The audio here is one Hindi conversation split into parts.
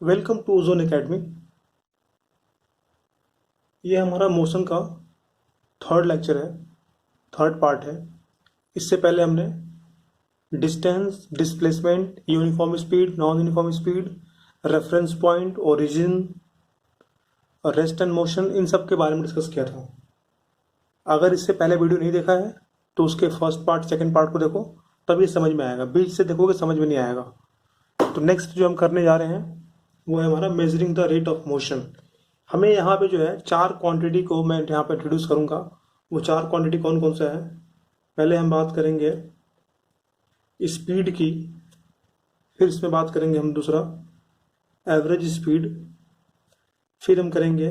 Welcome to ozone academy. ये हमारा मोशन का थर्ड लेक्चर है, थर्ड पार्ट है। इससे पहले हमने distance, displacement, uniform speed, non uniform speed, reference point, origin, rest and motion, इन सब के बारे में डिस्कस किया था। अगर इससे पहले वीडियो नहीं देखा है तो उसके फर्स्ट पार्ट सेकंड पार्ट को देखो, तब ये समझ में आएगा। बीच से देखोगे समझ में नहीं आएगा। तो नेक्स्ट जो हम करने जा रहे हैं वो है हमारा measuring the rate of motion. हमें यहाँ पे जो है चार क्वांटिटी को मैं यहाँ पे इंट्रोड्यूस करूँगा। वो चार क्वांटिटी कौन कौन सा है? पहले हम बात करेंगे स्पीड की, फिर इसमें बात करेंगे हम दूसरा एवरेज स्पीड, फिर हम करेंगे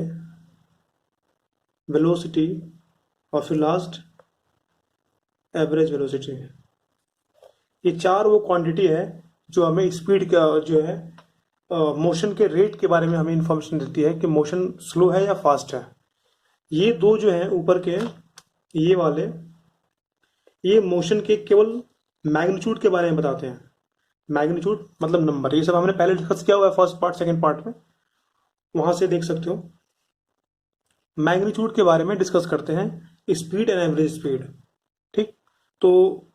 वेलोसिटी, और फिर लास्ट एवरेज वेलोसिटी। ये चार वो क्वांटिटी है जो हमें स्पीड का जो है मोशन के रेट के बारे में हमें इंफॉर्मेशन देती है कि मोशन स्लो है या फास्ट है। ये दो जो है ऊपर के ये वाले, ये मोशन के केवल मैग्नीट्यूड के बारे में बताते हैं। मैग्नीट्यूड मतलब नंबर। ये सब हमने पहले डिस्कस किया हुआ है फर्स्ट पार्ट सेकंड पार्ट में, वहां से देख सकते हो। मैग्नीट्यूड के बारे में डिस्कस करते हैं स्पीड एंड एवरेज स्पीड। ठीक, तो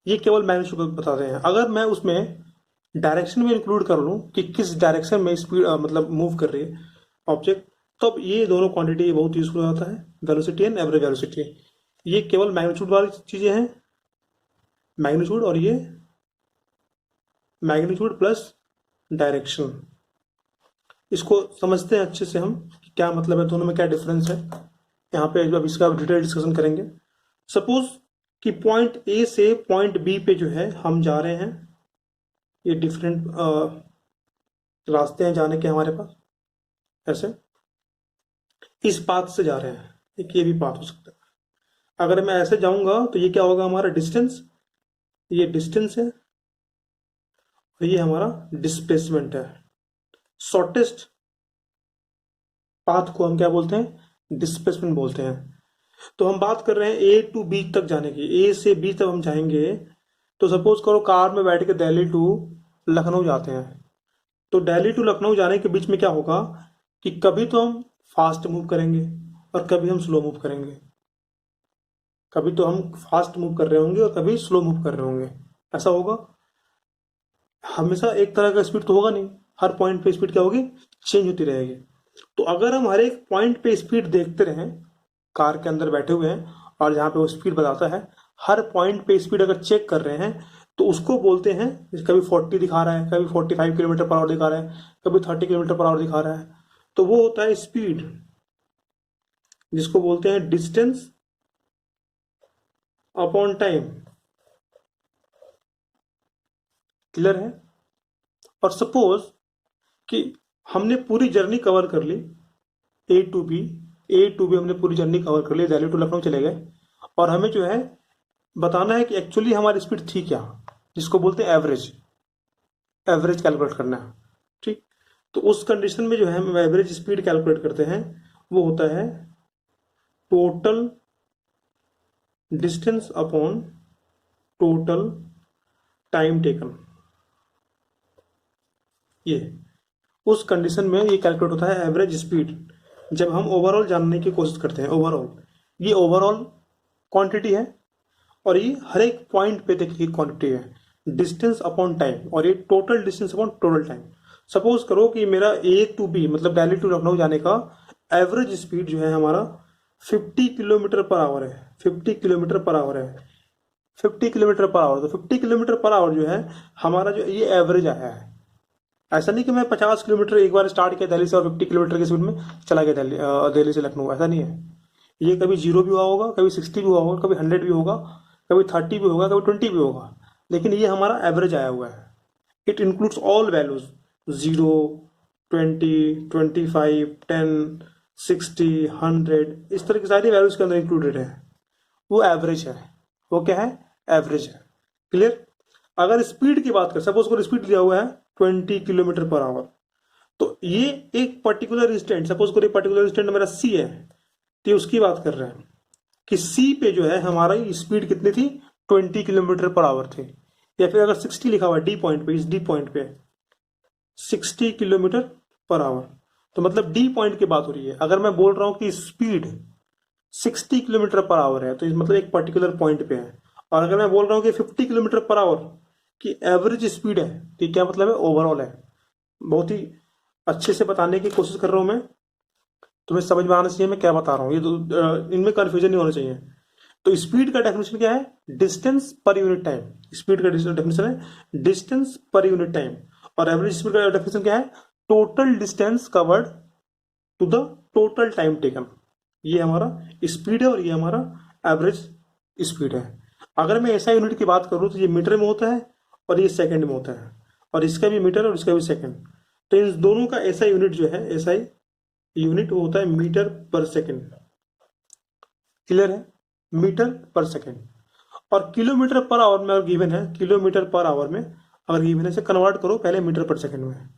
ये केवल मैग्नीट्यूड बताते हैं। अगर मैं उसमें डायरेक्शन में इंक्लूड कर लूँ कि किस डायरेक्शन में स्पीड मतलब मूव कर रही है ऑब्जेक्ट, तब ये दोनों क्वांटिटी बहुत यूजफुल हो जाता है, वेलोसिटी एंड एवरेज वेलोसिटी। ये केवल मैग्नीट्यूड वाली चीजें हैं, मैग्नीट्यूड, और ये मैग्नीट्यूड प्लस डायरेक्शन। इसको समझते हैं अच्छे से हम कि क्या मतलब है, दोनों में क्या डिफरेंस है। यहाँ पे अब इसका डिटेल डिस्कशन करेंगे। सपोज कि पॉइंट ए से पॉइंट बी पे जो है हम जा रहे हैं, ये डिफरेंट रास्ते हैं जाने के हमारे पास। ऐसे इस पाथ से जा रहे हैं, एक ये भी पाथ हो सकता है। अगर मैं ऐसे जाऊंगा तो ये क्या होगा, हमारा डिस्टेंस, ये डिस्टेंस है, और ये हमारा डिस्प्लेसमेंट है। शॉर्टेस्ट पाथ को हम क्या बोलते हैं, डिस्प्लेसमेंट बोलते हैं। तो हम बात कर रहे हैं ए टू बी तक जाने की, ए से बी तक हम जाएंगे। तो सपोज करो कार में बैठ के दिल्ली टू लखनऊ जाते हैं, तो दिल्ली टू लखनऊ जाने के बीच में क्या होगा कि कभी तो हम फास्ट मूव करेंगे और कभी हम स्लो मूव करेंगे। कभी तो हम फास्ट मूव कर रहे होंगे और कभी स्लो मूव कर रहे होंगे, ऐसा होगा। हमेशा एक तरह का स्पीड तो होगा नहीं, हर पॉइंट पे स्पीड क्या होगी, चेंज होती रहेगी। तो अगर हम हर एक पॉइंट पे स्पीड देखते रहें, कार के अंदर बैठे हुए हैं और जहाँ पे वो स्पीड बताता है, हर पॉइंट पे स्पीड अगर चेक कर रहे हैं, तो उसको बोलते हैं, कभी 40 दिखा रहा है, कभी 45 किलोमीटर पर आवर दिखा रहा है, कभी 30 किलोमीटर पर आवर दिखा रहा है, तो वो होता है स्पीड, जिसको बोलते हैं डिस्टेंस अपॉन टाइम। क्लियर है? और सपोज कि हमने पूरी जर्नी कवर कर ली, A to B, A to B हमने पूरी जर्नी कवर कर ली, दिल्ली टू लखनऊ चले गए, और हमें जो है बताना है कि एक्चुअली हमारी स्पीड थी क्या, जिसको बोलते हैं एवरेज। एवरेज कैलकुलेट करना है। ठीक, तो उस कंडीशन में जो है हम एवरेज स्पीड कैलकुलेट करते हैं, वो होता है total distance upon total time taken. ये उस कंडीशन में ये कैलकुलेट होता है एवरेज स्पीड, जब हम ओवरऑल जानने की कोशिश करते हैं। ओवरऑल, ये ओवरऑल क्वांटिटी है, और ये हर एक पॉइंट पे देखिए क्वांटिटी है, डिस्टेंस अपॉन टाइम, और ये total distance upon total time. Suppose करो कि मेरा ए टू बी मतलब दिल्ली टू लखनऊ जाने का एवरेज स्पीड जो है हमारा 50 किलोमीटर पर आवर है। 50 किलोमीटर पर आवर है, 50 किलोमीटर पर आवर। तो 50 किलोमीटर पर आवर जो है हमारा, जो ये एवरेज आया है। ऐसा नहीं कि मैं 50 किलोमीटर एक बार स्टार्ट किया दिल्ली से और 50 किलोमीटर की स्पीड में चला गया दिल्ली से लखनऊ, ऐसा नहीं है। ये कभी 0 भी हुआ होगा, कभी 60 भी हुआ होगा, कभी 100 भी होगा, कभी 30 भी होगा, कभी 20 भी होगा, लेकिन ये हमारा एवरेज आया हुआ है। इट इंक्लूड्स ऑल वैल्यूज, 0, 20, 25, 10, 60, 100, इस तरह की सारी वैल्यूज के अंदर इंक्लूडेड है। वो एवरेज है। वो क्या है, एवरेज है। क्लियर? अगर स्पीड की बात करें, सपोज को स्पीड दिया हुआ है 20 किलोमीटर पर आवर, तो ये एक पर्टिकुलर इंस्टेंट, सपोज करो पर्टिकुलर इंस्टेंट मेरा सी है, तो उसकी बात कर रहे हैं कि सी पे जो है हमारा स्पीड कितनी थी, 20 किलोमीटर पर आवर थी। या फिर अगर 60 लिखा हुआ है डी पॉइंट पे, इस डी पॉइंट पे 60 किलोमीटर पर आवर। तो मतलब डी पॉइंट की बात हो रही है। अगर मैं बोल रहा हूँ कि स्पीड 60 किलोमीटर पर आवर है तो इस मतलब एक पर्टिकुलर पॉइंट पे है। और अगर मैं बोल रहा हूँ कि 50 किलोमीटर पर आवर की एवरेज स्पीड है तो ये क्या मतलब है, ओवरऑल है। बहुत ही अच्छे से बताने की कोशिश कर रहा हूँ मैं, तुम्हें समझ में आना चाहिए मैं क्या बता रहा हूँ। ये तो इनमें कन्फ्यूजन नहीं होना चाहिए। तो स्पीड का डेफिनेशन क्या है, डिस्टेंस पर यूनिट टाइम। स्पीड का डेफिनेशन है डिस्टेंस पर यूनिट टाइम। और एवरेज स्पीड का डेफिनेशन क्या है, total distance covered to the total time taken. ये हमारा स्पीड है और ये हमारा एवरेज स्पीड है। अगर मैं एसआई यूनिट की बात करूँ तो ये मीटर में होता है और ये सेकंड में होता है, और इसका भी मीटर और इसका भी सेकंड। तो इन दोनों का एसआई यूनिट जो है, एसआई यूनिट वो होता है मीटर पर सेकंड। क्लियर है, मीटर पर सेकंड। और किलोमीटर पर आवर में अगर गिवन है, किलोमीटर पर आवर में अगर गिवन है, इसे कन्वर्ट करो पहले मीटर पर सेकंड में।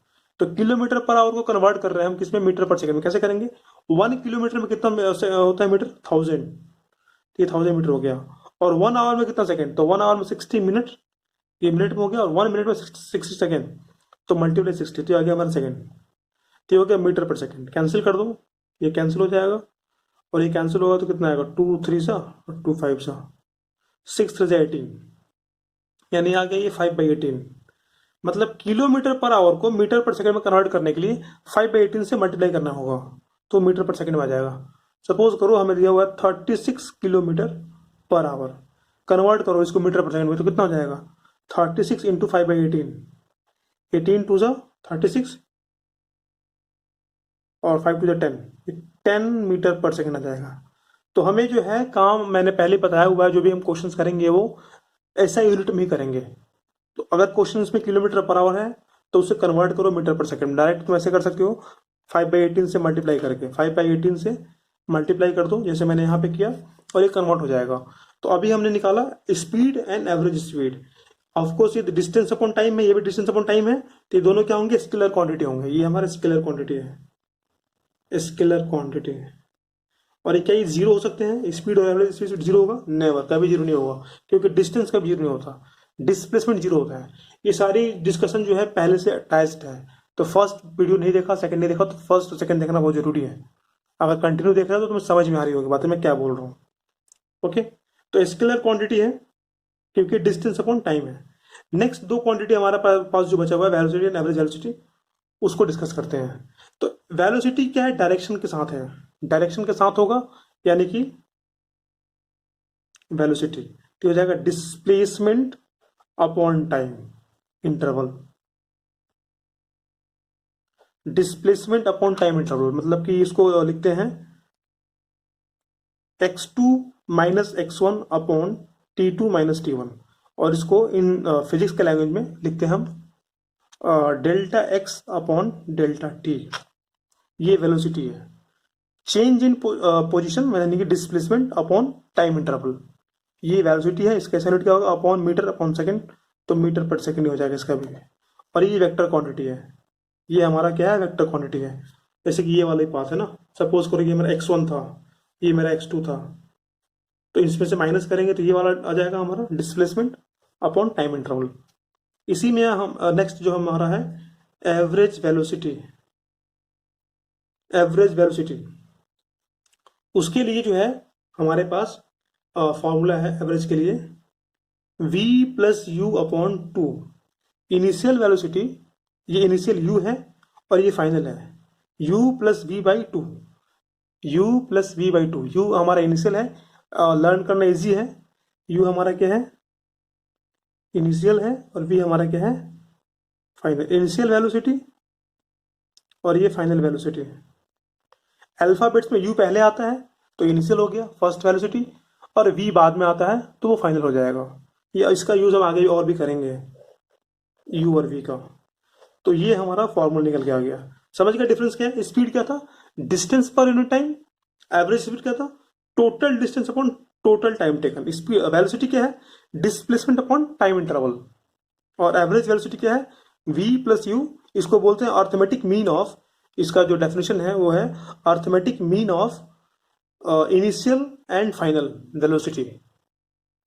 तो किलोमीटर पर आवर को कन्वर्ट कर रहे हैं हम किसमें, मीटर पर सेकंड में। कैसे करेंगे, 1 किलोमीटर में कितना होता है मीटर, 1000। ये 1000 मीटर हो गया। और 1 आवर में कितना सेकंड, तो 1 आवर में 60 मिनट, ये मिनट में हो गया। और 1 मिनट में 60 सेकंड, तो मल्टीप्लाई 60, तो आ गया हमारा सेकंड। तो ये हो गया मीटर पर सेकंड। कैंसिल कर दो, ये कैंसिल हो जाएगा। और ये कैंसिल होगा तो कितना आएगा, 2 3 सा और 2 5 सा, 6 3 18, यानी आ गया ये 5/18। मतलब किलोमीटर पर आवर को मीटर पर सेकंड में कन्वर्ट करने के लिए 5/18 से मल्टीप्लाई करना होगा, तो मीटर पर सेकंड में आ जाएगा। सपोज करो हमें दिया हुआ है 36 किलोमीटर पर आवर, कन्वर्ट करो इसको मीटर पर सेकंड में तो कितना हो जाएगा, 36 इंटू 5/18, 18 टू सा 36 और 5 टू सा 10, 10 मीटर पर सेकंड आ जाएगा। तो हमें जो है काम मैंने पहले बताया हुआ है, जो भी हम क्वेश्चंस करेंगे वो ऐसा यूनिट में ही करेंगे। तो अगर क्वेश्चन में किलोमीटर पर आवर है तो उसे कन्वर्ट करो मीटर पर सेकंड। डायरेक्ट तुम ऐसे कर सकते हो, 5/18 से मल्टीप्लाई करके, 5/18 से मल्टीप्लाई कर दो जैसे मैंने यहाँ पे किया, और ये कन्वर्ट हो जाएगा। तो अभी हमने निकाला speed and average speed. Of course ये डिस्टेंस अपॉन टाइम है, ये भी डिस्टेंस अपॉन टाइम है, तो ये दोनों क्या होंगे, स्केलर क्वांटिटी होंगे। ये हमारा स्केलर क्वांटिटी है, स्केलर क्वांटिटी है। और ये क्या ये जीरो हो सकते हैं, स्पीड और एवरेज स्पीड जीरो होगा, नेवर, कभी जीरो नहीं होगा, क्योंकि डिस्टेंस कभी जीरो नहीं होता, डिस्प्लेसमेंट जीरो होता है। ये सारी डिस्कशन जो है पहले से अटैच्ड है। तो फर्स्ट वीडियो नहीं देखा, सेकंड नहीं देखा, तो फर्स्ट और सेकंड देखना बहुत जरूरी है। अगर कंटिन्यू देख रहे हो तो तुम्हें समझ में आ रही होगी बातें मैं क्या बोल रहा हूँ। ओके, तो स्केलर क्वांटिटी है क्योंकि डिस्टेंस अपॉन टाइम है। नेक्स्ट दो क्वांटिटी हमारा पास जो बचा हुआ है, वेलोसिटी एंड एवरेज वेलोसिटी, उसको डिस्कस करते हैं। तो वेलोसिटी क्या है, डायरेक्शन के साथ है, डायरेक्शन के साथ होगा, यानी कि वेलोसिटी तो हो जाएगा displacement upon time interval. Displacement upon time interval मतलब कि इसको लिखते हैं x2 minus x1 upon t2 minus t1, और इसको इन फिजिक्स के लैंग्वेज में लिखते हैं हम delta x upon delta T. ये वेलोसिटी है, चेंज इन पोजिशन यानी कि डिस्प्लेसमेंट अपॉन टाइम इंटरवल। ये वेलोसिटी है, इसका यूनिट क्या होगा, अपॉन मीटर अपॉन सेकंड, तो मीटर पर सेकंड हो जाएगा इसका भी। और ये वेक्टर क्वांटिटी है, ये हमारा क्या है, वेक्टर क्वांटिटी है। जैसे कि ये वाला ही पाथ है ना, सपोज करो ये मेरा x1 था, ये मेरा x2 था, तो इसमें से माइनस करेंगे तो ये वाला आ जाएगा हमारा डिस्प्लेसमेंट अपॉन टाइम इंटरवल। इसी में हम नेक्स्ट जो हमारा है एवरेज वेलोसिटी, एवरेज वेलोसिटी, उसके लिए जो है हमारे पास फॉर्मूला है एवरेज के लिए, v plus u upon 2। Initial velocity, ये इनिशियल u है और ये फाइनल है, u plus v by two, u plus v by two. U हमारा इनिशियल है, लर्न करना इजी है। u हमारा क्या है, इनिशियल है, और v हमारा क्या है, फाइनल। इनिशियल वेलोसिटी और ये फाइनल वेलोसिटी है। अल्फाबेट्स में u पहले आता है तो इनिशियल हो गया फर्स्ट वेलोसिटी, और v बाद में आता है तो वो फाइनल हो जाएगा। ये इसका यूज हम आगे और भी करेंगे, u और v का। तो ये हमारा फॉर्मूला निकल के आ गया। समझ गया डिफरेंस क्या है, स्पीड क्या था, डिस्टेंस पर यूनिट टाइम, एवरेज स्पीड क्या था, total distance upon total time taken. Speed velocity क्या है, डिस्प्लेसमेंट अपॉन टाइम इंटरवल। और एवरेज वेलोसिटी क्या है, v प्लस यू, इसको बोलते हैं अर्थमेटिक मीन ऑफ, इसका जो डेफिनेशन है वो है arithmetic mean of initial and final velocity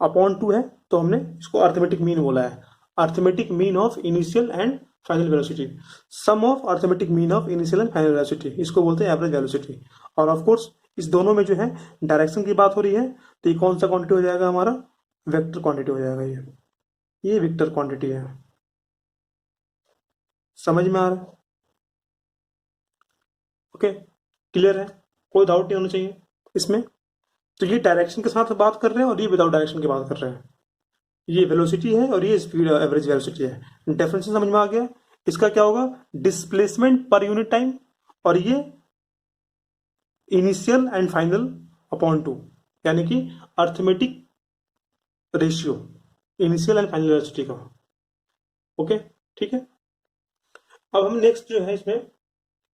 upon 2 है, तो हमने इसको अर्थमेटिक मीन बोला है, arithmetic mean of initial and final velocity, sum of arithmetic mean of initial and final velocity, इसको बोलते हैं एवरेज वेलोसिटी। और ऑफ कोर्स इस दोनों में जो है डायरेक्शन की बात हो रही है, तो ये कौन सा क्वांटिटी हो जाएगा हमारा, वेक्टर क्वांटिटी हो जाएगा। ये वेक्टर क्वांटिटी है। समझ में आ रहा है? ओके, क्लियर है, कोई डाउट नहीं होना चाहिए इसमें। तो ये डायरेक्शन के साथ बात कर रहे हैं और ये विदाउट डायरेक्शन की बात कर रहे हैं। ये वेलोसिटी है और ये स्पीड एवरेज वेलोसिटी है। डेफिनेशन समझ में आ गया। इसका क्या होगा, डिस्प्लेसमेंट पर यूनिट टाइम, और ये इनिशियल एंड फाइनल अपॉन 2, यानी कि arithmetic ratio initial and final velocity का। ओके, ठीक है। अब हम नेक्स्ट जो है इसमें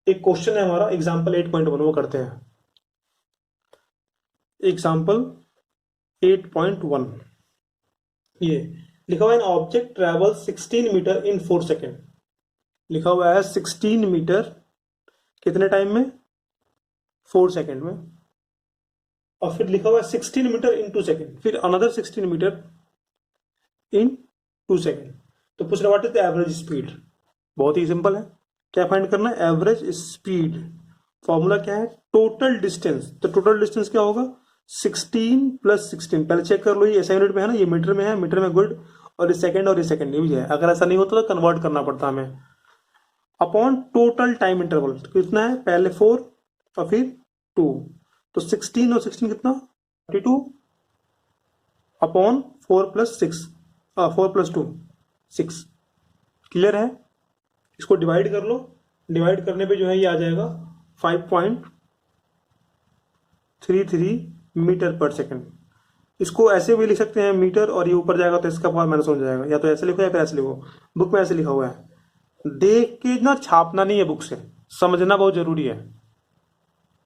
एक क्वेश्चन है हमारा एग्जाम्पल 8.1, वो करते हैं। एग्जाम्पल 8.1, ये लिखा हुआ है, ऑब्जेक्ट ट्रेवल 16 मीटर इन 4 सेकेंड। लिखा हुआ है 16 मीटर कितने टाइम में, 4 सेकेंड में। और फिर लिखा हुआ है 16 मीटर इन 2 सेकेंड, फिर अनदर 16 मीटर इन 2 सेकेंड। तो पूछ रहा what is the average speed. बहुत ही सिंपल है, क्या फाइंड करना है, एवरेज स्पीड। फॉर्मूला क्या है, टोटल डिस्टेंस। तो टोटल डिस्टेंस क्या होगा, 16 + 16। पहले चेक कर लो, ये ऐसा यूनिट में है ना, ये मीटर में है, मीटर में गुड, और ये सेकंड ये भी है। अगर ऐसा नहीं होता तो कन्वर्ट करना पड़ता हमें, अपॉन टोटल टाइम इंटरवल कितना है, पहले 4 और फिर 2, तो 16 और 16 कितना, 32, अपॉन 4 + 6, 4 + 2 6। क्लियर है, इसको डिवाइड कर लो, डिवाइड करने पे जो है ये आ जाएगा 5.33 मीटर पर सेकंड। इसको ऐसे भी लिख सकते हैं मीटर, और ये ऊपर जाएगा तो इसका पावर माइनस हो जाएगा, या तो ऐसे लिखो या फिर ऐसे लिखो। बुक में ऐसे लिखा हुआ है, देख के ना छापना नहीं है, बुक से समझना बहुत जरूरी है,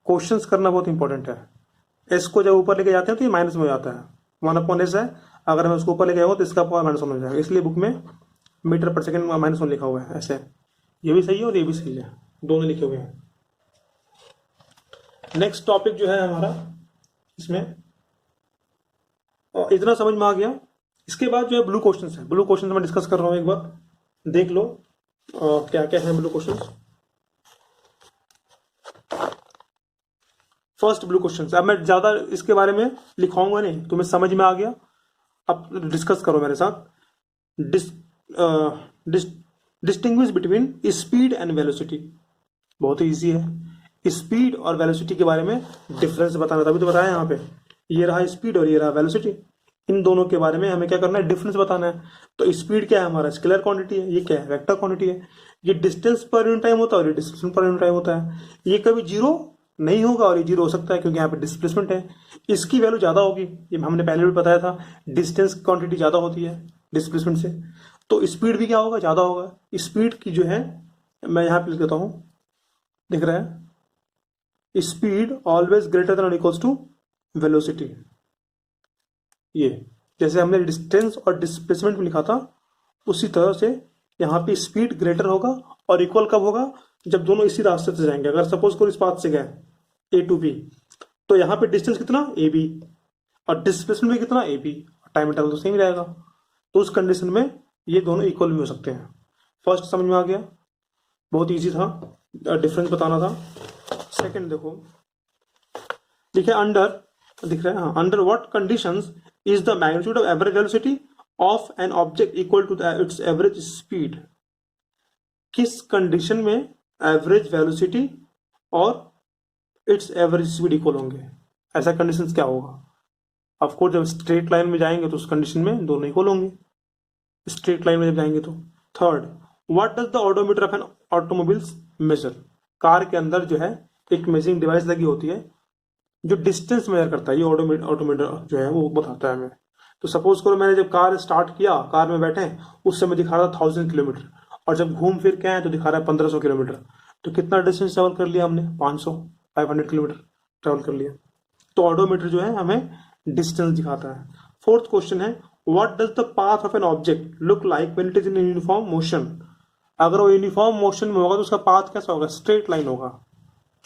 क्वेश्चंस करना बहुत इंपॉर्टेंट है। एस को जब ऊपर लेके जाते हैं तो ये माइनस में हो जाता है, 1/s है, अगर मैं उसको ऊपर लेके जाऊँ तो इसका पावर माइनस हो जाएगा, इसलिए बुक में मीटर पर सेकंड -1 लिखा हुआ है ऐसे। ये भी सही है और ये भी सही है, दोनों लिखे हुए हैं। नेक्स्ट टॉपिक जो है हमारा इसमें, इतना समझ में आ गया। इसके बाद जो है ब्लू क्वेश्चन है, ब्लू क्वेश्चन मैं डिस्कस कर रहा हूँ, एक बार देख लो क्या क्या है blue question. First blue question, अब मैं ज्यादा इसके बारे में लिखाऊंगा नहीं, तुम्हें समझ में आ गया, अब डिस्कस करो मेरे साथ। Distinguish between speed and velocity, बहुत ही ईजी है। स्पीड और वेलोसिटी के बारे में डिफरेंस बताना, तभी तो बताया यहाँ पे, ये रहा स्पीड और ये रहा वेलोसिटी, इन दोनों के बारे में हमें क्या करना है, डिफरेंस बताना है। तो स्पीड क्या है हमारा, स्केलर क्वांटिटी है, ये क्या है, वेक्टर क्वांटिटी है। ये डिस्टेंस पर यूनिट टाइम होता है और ये डिस्प्लेसमेंट पर यूनिट टाइम होता है। ये कभी जीरो नहीं होगा और ये जीरो हो सकता है, क्योंकि यहाँ पे डिस्प्लेसमेंट है। इसकी वैल्यू ज्यादा होगी, ये हमने पहले भी बताया था, डिस्टेंस क्वांटिटी ज्यादा होती है डिस्प्लेसमेंट से, तो स्पीड भी क्या होगा, ज्यादा होगा। स्पीड की जो है मैं यहाँ पे लिख देता हूँ, दिख रहा है, स्पीड ऑलवेज ग्रेटर देन और इक्वल्स टू वेलोसिटी। ये जैसे हमने डिस्टेंस और डिस्प्लेसमेंट में लिखा था, उसी तरह से यहाँ पे स्पीड ग्रेटर होगा और इक्वल कब होगा, जब दोनों इसी रास्ते से जाएंगे। अगर सपोज को इस पाथ से गए A to B, तो यहाँ पे डिस्टेंस कितना AB और डिस्प्लेसमेंट में कितना AB, टाइम इंटरवल तो सेम रहेगा। तो उस कंडीशन में ये दोनों इक्वल भी हो सकते हैं। फर्स्ट समझ में आ गया, बहुत इजी था, डिफरेंस बताना था। सेकंड देखो, देखिए अंडर, दिख रहा है, हाँ, under what conditions is the magnitude of average velocity of an object equal to its average speed. किस कंडीशन में एवरेज वेलोसिटी और इट्स एवरेज स्पीड इक्वल होंगे, ऐसा कंडीशन क्या होगा। ऑफ कोर्स जब स्ट्रेट लाइन में जाएंगे तो उस कंडीशन में दोनों इक्वल होंगे, स्ट्रेट लाइन में जब जाएंगे तो। Third, what does the odometer of an automobiles measure. Car के अंदर जो है एक मेजरिंग डिवाइस लगी होती है जो डिस्टेंस मेजर करता है, ये ऑटोमीटर जो है वो बताता है हमें। तो सपोज करो मैंने जब कार स्टार्ट किया, कार में बैठे, उस समय दिखा रहा था 1000 किलोमीटर, और जब घूम फिर के आए तो दिखा रहा है 1500 किलोमीटर। तो कितना डिस्टेंस ट्रेवल कर लिया हमने, 500 किलोमीटर ट्रेवल कर लिया। तो ऑडोमीटर जो है हमें डिस्टेंस दिखाता है। फोर्थ क्वेश्चन है, what does the path of an object look like when it is in uniform motion. अगर वो यूनिफॉर्म मोशन में होगा तो उसका पाथ कैसा होगा, स्ट्रेट लाइन होगा।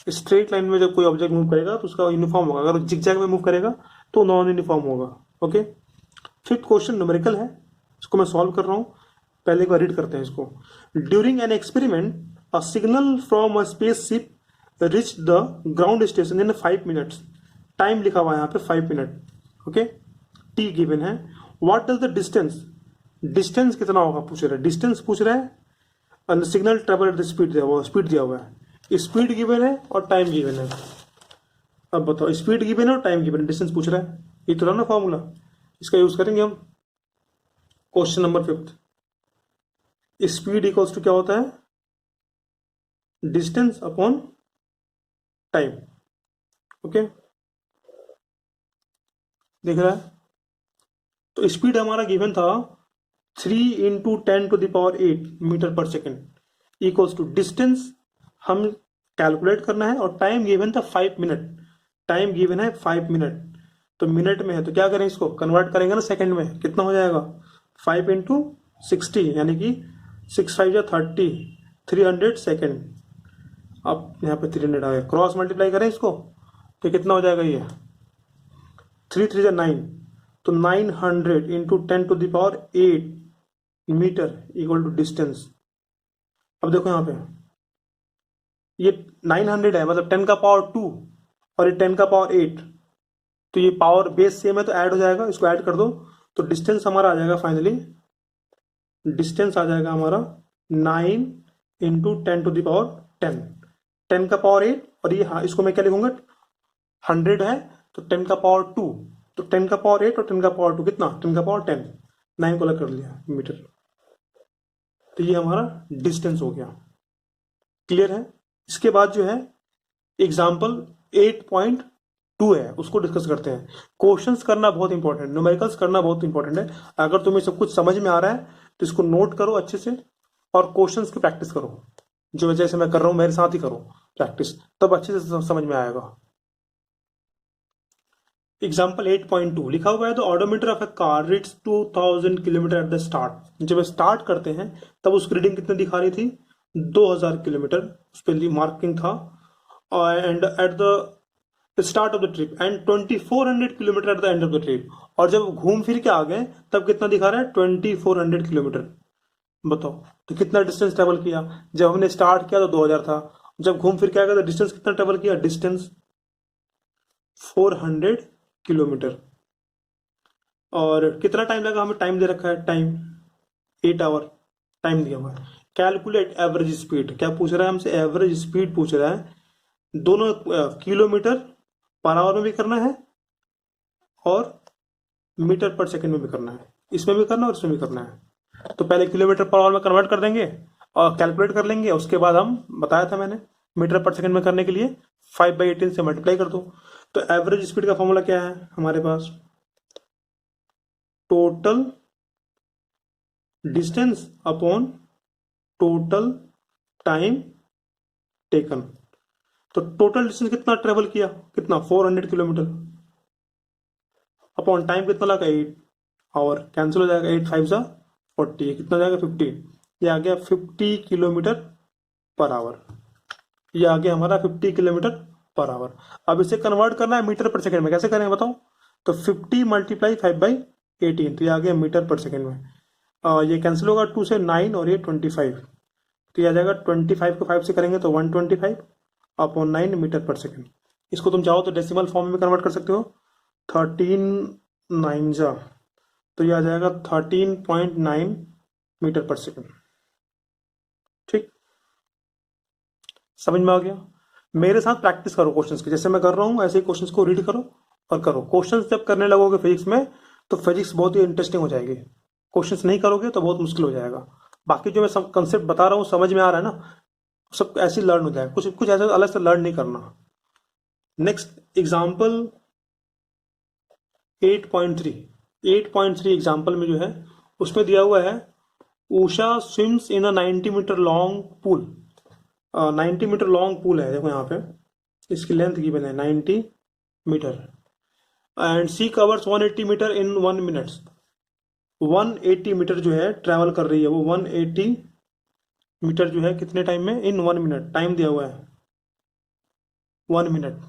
स्ट्रेट लाइन में जब कोई ऑब्जेक्ट मूव करेगा तो उसका यूनिफॉर्म होगा, अगर जिगजैग में मूव करेगा तो नॉन यूनिफॉर्म होगा। ओके, फिफ्थ क्वेश्चन न्यूमेरिकल है, इसको मैं सॉल्व कर रहा हूँ। पहले एक बार रीड करते हैं इसको। During an experiment a signal from a spaceship rich the ground station in 5 minutes. Time लिखा हुआ है यहाँ पे 5 मिनट। ओके, टी गिवन है। What does the distance, distance कितना होगा पूछ रहा है, डिस्टेंस पूछ रहा है, और signal travel at the speed दिया हुआ, स्पीड दिया हुआ है, स्पीड गिवन है और टाइम गिवन है। अब बताओ, स्पीड गिवन है और टाइम गिवन है, डिस्टेंस पूछ रहा है, ये तो रहा ना फॉर्मूला, इसका यूज करेंगे हम। Question number 5, speed equals to क्या होता है, डिस्टेंस अपॉन टाइम। ओके, देख रहा है, तो स्पीड हमारा गिवन था 3 into 10⁸ metre per second equals to distance हम कैलकुलेट करना है, और टाइम गिवन था 5 मिनट, टाइम गिवन है 5 मिनट, तो मिनट में है तो क्या करें, इसको कन्वर्ट करेंगे ना सेकंड में, कितना हो जाएगा 5 इंटू 60, यानी कि 6 5 या 30, 300 सेकेंड। अब यहाँ पे 300 आ गया, क्रॉस मल्टीप्लाई करें इसको तो कितना हो जाएगा, ये 3 3 या 9, तो 900 into 10⁸ metre equal to distance. अब देखो यहाँ पे ये 900 है, मतलब 10 का पावर 2 और ये 10 का पावर 8, तो ये पावर बेस सेम है तो ऐड हो जाएगा, इसको ऐड कर दो तो डिस्टेंस हमारा आ जाएगा, फाइनली डिस्टेंस आ जाएगा हमारा 9 इंटू 10⁻10, 10 का पावर 8, और ये हाँ इसको मैं क्या लिखूंगा, 100 है तो 10 का पावर 2, तो 10 का पावर 8 और 10 का पावर 2 कितना, 10 का पावर 10, 9 को अलग कर लिया मीटर, तो ये हमारा डिस्टेंस हो गया। क्लियर है। इसके बाद जो है एग्जाम्पल 8.2 है, उसको डिस्कस करते हैं। क्वेश्चंस करना बहुत इंपॉर्टेंट है, न्यूमेरिकल्स करना बहुत इंपॉर्टेंट है। अगर तुम्हें सब कुछ समझ में आ रहा है तो इसको नोट करो अच्छे से, और क्वेश्चंस की प्रैक्टिस करो, जो जैसे मैं कर रहा हूं मेरे साथ ही करो प्रैक्टिस, तब अच्छे से समझ में आएगा। एग्जाम्पल 8.2 लिखा हुआ है, the odometer of A car reads 2000 kilometre at the start. जब स्टार्ट करते हैं तब उसकी रीडिंग कितनी दिखा रही थी, 2000 किलोमीटर, उस पर मार्किंग था, and at the start of the trip and 2400 kilometre at the end of the trip. और जब घूम फिर के आ गए तब कितना दिखा रहा है, 2400 किलोमीटर। बताओ तो कितना डिस्टेंस ट्रेवल किया, जब हमने स्टार्ट किया तो 2000 था, जब घूम फिर के आ गया तो डिस्टेंस कितना ट्रेवल किया, डिस्टेंस 400 किलोमीटर। और कितना टाइम लगा, हमें टाइम दे रखा है, टाइम 8 आवर टाइम दिया हुआ है। कैलकुलेट एवरेज स्पीड, क्या पूछ रहा है हमसे, एवरेज स्पीड पूछ रहा है, दोनों किलोमीटर पर आवर में भी करना है और मीटर पर सेकंड में भी करना है, इसमें भी करना है और इसमें भी करना है। तो पहले किलोमीटर पर आवर में कन्वर्ट कर देंगे और कैलकुलेट कर लेंगे, उसके बाद हम बताया था मैंने मीटर पर सेकंड में करने के लिए 5/18 से मल्टीप्लाई कर दो। तो एवरेज स्पीड का फॉर्मूला क्या है हमारे पास, total distance upon total time taken. तो टोटल डिस्टेंस कितना ट्रेवल किया, कितना 400 किलोमीटर, अपॉन टाइम कितना लगा 8 आवर, कैंसिल हो जाएगा, 8 5 जा 40, कितना जाएगा 50, ये आ गया 50 किलोमीटर पर आवर, ये आ गया हमारा 50 किलोमीटर पर आवर। अब इसे कन्वर्ट करना है मीटर पर सेकंड में, कैसे करें बताओ, तो 50 मल्टीप्लाई 5/18, तो ये आ गया मीटर पर सेकंड में। ये कैंसिल होगा 2 से 9 और ये 25, तो ये आ जाएगा 25 को 5 से करेंगे तो 125 अपॉन 9 मीटर पर सेकंड। इसको तुम चाहो तो डेसिमल फॉर्म में कन्वर्ट कर सकते हो, 13 9 जा, तो ये आ जाएगा 13.9 मीटर पर सेकंड। ठीक, समझ में आ गया। मेरे साथ प्रैक्टिस करो क्वेश्चंस की, जैसे मैं कर रहा हूँ ऐसे ही क्वेश्चंस को रीड करो और करो। क्वेश्चंस जब करने लगोगे फिजिक्स में तो फिजिक्स बहुत ही इंटरेस्टिंग हो जाएगी, क्वेश्चंस नहीं करोगे तो बहुत मुश्किल हो जाएगा। बाकी जो मैं सब कंसेप्ट बता रहा हूँ समझ में आ रहा है ना, सब ऐसे लर्न हो जाएगा, कुछ कुछ ऐसा अलग से लर्न नहीं करना। नेक्स्ट एग्जाम्पल 8.3 एग्जाम्पल में जो है उसमें दिया हुआ है, Usha swims in a 90 metre long pool. 90 metre long pool है, देखो यहाँ पे इसकी लेंथ की बने 90 metre, and she covers 180 metre in 1 minute. 180 metre जो है ट्रैवल कर रही है वो, 180 मीटर जो है कितने टाइम में, इन 1 मिनट, टाइम दिया हुआ है 1 minute.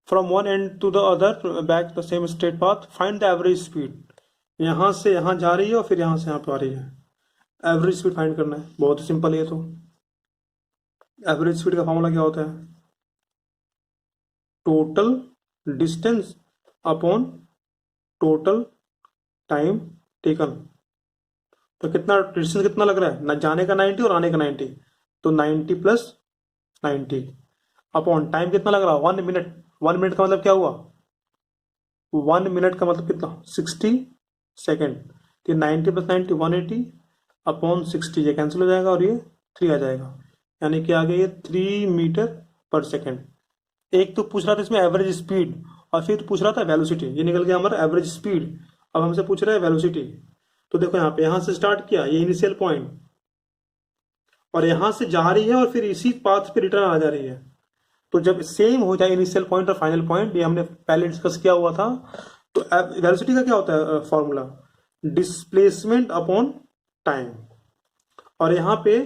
From one end to the other back the same straight path, find the average speed. यहाँ से यहाँ जा रही है और फिर यहाँ से यहाँ पे आ रही है। एवरेज स्पीड फाइंड करना है, बहुत ही सिंपल है ये तो। एवरेज स्पीड का फॉर्मूला क्या होता है? Total distance upon total time taken. तो कितना डिस्टेंस कितना लग रहा है ना, जाने का 90 और आने का 90, तो 90 प्लस 90 अपॉन टाइम कितना लग रहा है 1 मिनट। 1 मिनट का मतलब क्या हुआ? 1 मिनट का मतलब कितना 60 सेकेंड। तो 90 प्लस 90 180 अपॉन 60, ये कैंसिल हो जाएगा और ये 3 आ जाएगा, यानी कि आ गया ये 3 मीटर पर सेकेंड। एक तो पूछ रहा था इसमें एवरेज स्पीड और फिर पूछ रहा था वेलोसिटी, ये निकल गया हमारा एवरेज स्पीड। अब हमसे पूछ रहा है वेलोसिटी। तो देखो यहाँ पे, यहाँ से स्टार्ट किया ये इनिशियल पॉइंट, और यहाँ से जा रही है और फिर इसी पाथ पे रिटर्न आ जा रही है। तो जब सेम हो जाए इनिशियल पॉइंट और फाइनल पॉइंट, ये हमने पहले डिस्कस किया हुआ था। तो वेलोसिटी का क्या होता है फॉर्मूला? Displacement upon time. और यहाँ पे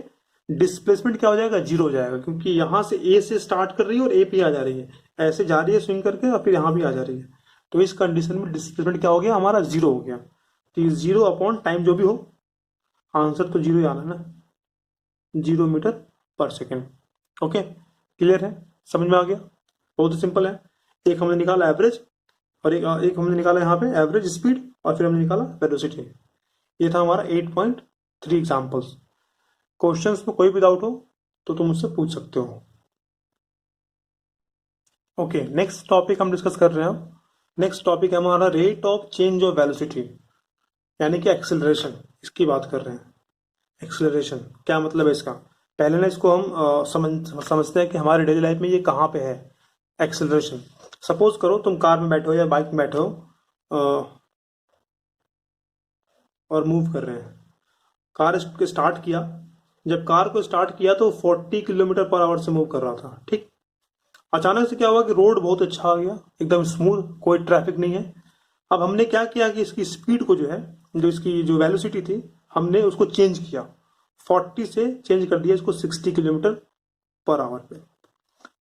डिस्प्लेसमेंट क्या हो जाएगा? जीरो हो जाएगा, क्योंकि यहाँ से ए से स्टार्ट कर रही है और ए पे आ जा रही है, ऐसे जा रही है स्विंग करके और फिर यहाँ भी आ जा रही है। तो इस कंडीशन में डिस्प्लेसमेंट क्या हो गया हमारा? जीरो हो गया। तो ये जीरो अपॉन टाइम जो भी हो, आंसर तो जीरो ही आना है ना, 0 metre per second. Okay, clear है, समझ में आ गया? बहुत ही सिंपल है। एक हमने निकाला एवरेज, और एक हमने निकाला यहाँ पे एवरेज स्पीड, और फिर हमने निकाला वेलोसिटी। ये था हमारा 8.3 एग्जाम्पल्स। क्वेश्चंस में कोई भी डाउट हो तो तुम मुझसे पूछ सकते हो। ओके, नेक्स्ट टॉपिक हम डिस्कस कर रहे हैं। नेक्स्ट टॉपिक है हमारा rate of change of velocity, यानी कि एक्सेलरेशन, इसकी बात कर रहे हैं। एक्सेलरेशन क्या मतलब है इसका? पहले ना इसको हम समझते हैं कि हमारे डेली लाइफ में ये कहाँ पे है एक्सेलरेशन। सपोज करो तुम कार में बैठे हो या बाइक में बैठे हो और मूव कर रहे हैं। कार स्टार्ट किया, जब कार को स्टार्ट किया तो 40 किलोमीटर पर आवर से मूव कर रहा था, ठीक। अचानक से क्या हुआ कि रोड बहुत अच्छा आ गया, एकदम स्मूथ, कोई ट्रैफिक नहीं है। अब हमने क्या किया कि इसकी स्पीड को जो है, जो इसकी जो वेलोसिटी थी, हमने उसको चेंज किया। 40 से चेंज कर दिया इसको 60 किलोमीटर पर आवर पे।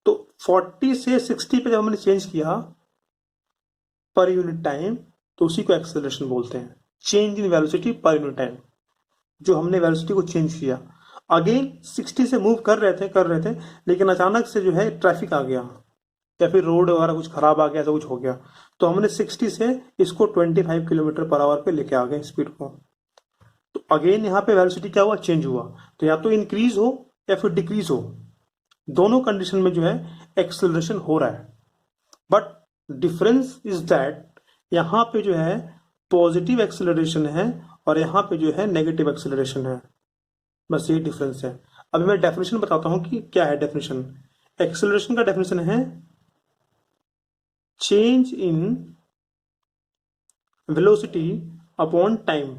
तो 40 से 60 पे जब हमने चेंज किया पर यूनिट टाइम, तो उसी को एक्सेलरेशन बोलते हैं। Change in velocity per unit time, जो हमने वेलोसिटी को चेंज किया। अगेन 60 से मूव कर रहे थे, लेकिन अचानक से जो है ट्रैफिक आ गया या फिर रोड वगैरह कुछ खराब आ गया, ऐसा कुछ हो गया, तो हमने 60 से इसको 25 किलोमीटर पर आवर पे लेके आ गए स्पीड को। तो अगेन यहाँ पे वेलोसिटी क्या हुआ? चेंज हुआ। तो या तो इंक्रीज हो या फिर डिक्रीज हो, दोनों कंडीशन में जो है एक्सेलरेशन हो रहा है। बट डिफरेंस इज दैट यहाँ पे जो है पॉजिटिव एक्सेलरेशन है और यहाँ पे जो है नेगेटिव एक्सेलरेशन है, बस ये डिफरेंस है। अभी मैं डेफिनेशन बताता हूँ कि क्या है डेफिनेशन। एक्सेलरेशन का डेफिनेशन है change in velocity upon time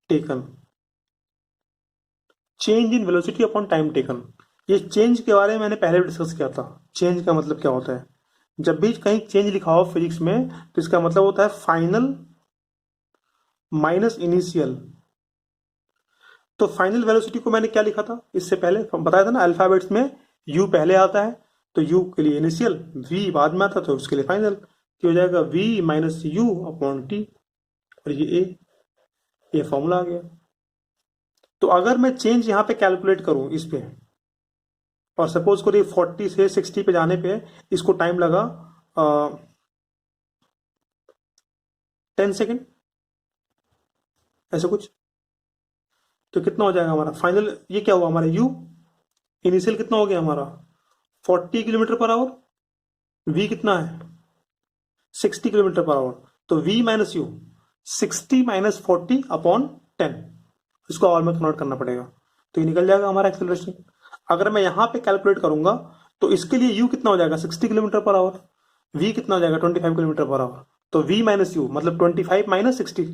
taken. Change in velocity upon time taken, ये चेंज के बारे में मैंने पहले भी डिस्कस किया था। चेंज का मतलब क्या होता है? जब भी कहीं चेंज लिखा हो फिजिक्स में, तो इसका मतलब होता है फाइनल माइनस इनिशियल। तो फाइनल वेलोसिटी को मैंने क्या लिखा था इससे पहले बताया था ना, अल्फाबेट्स में u पहले आता है, तो u के लिए इनिशियल, v बाद में आता है तो उसके लिए फाइनल। तो हो जाएगा v minus you upon T, और ये a, ये फॉर्मूला आ गया। तो अगर मैं चेंज यहाँ पे कैलकुलेट करूं इस पे, और सपोज करिए 40 से 60 पे जाने पे इसको टाइम लगा 10 सेकेंड, ऐसा कुछ, तो कितना हो जाएगा हमारा फाइनल? ये क्या हुआ हमारा u इनिशियल कितना हो गया हमारा 40 किलोमीटर पर आवर, v कितना है 60 किलोमीटर पर आवर, तो v माइनस यू 60 - 40 अपॉन 10, इसको आवर में कन्वर्ट करना पड़ेगा, तो ये निकल जाएगा हमारा एक्सेलरेशन। अगर मैं यहाँ पे कैलकुलेट करूंगा तो इसके लिए u कितना हो जाएगा 60 किलोमीटर पर आवर, v कितना हो जाएगा 25 किलोमीटर पर आवर, तो v माइनस यू मतलब 25 - 60,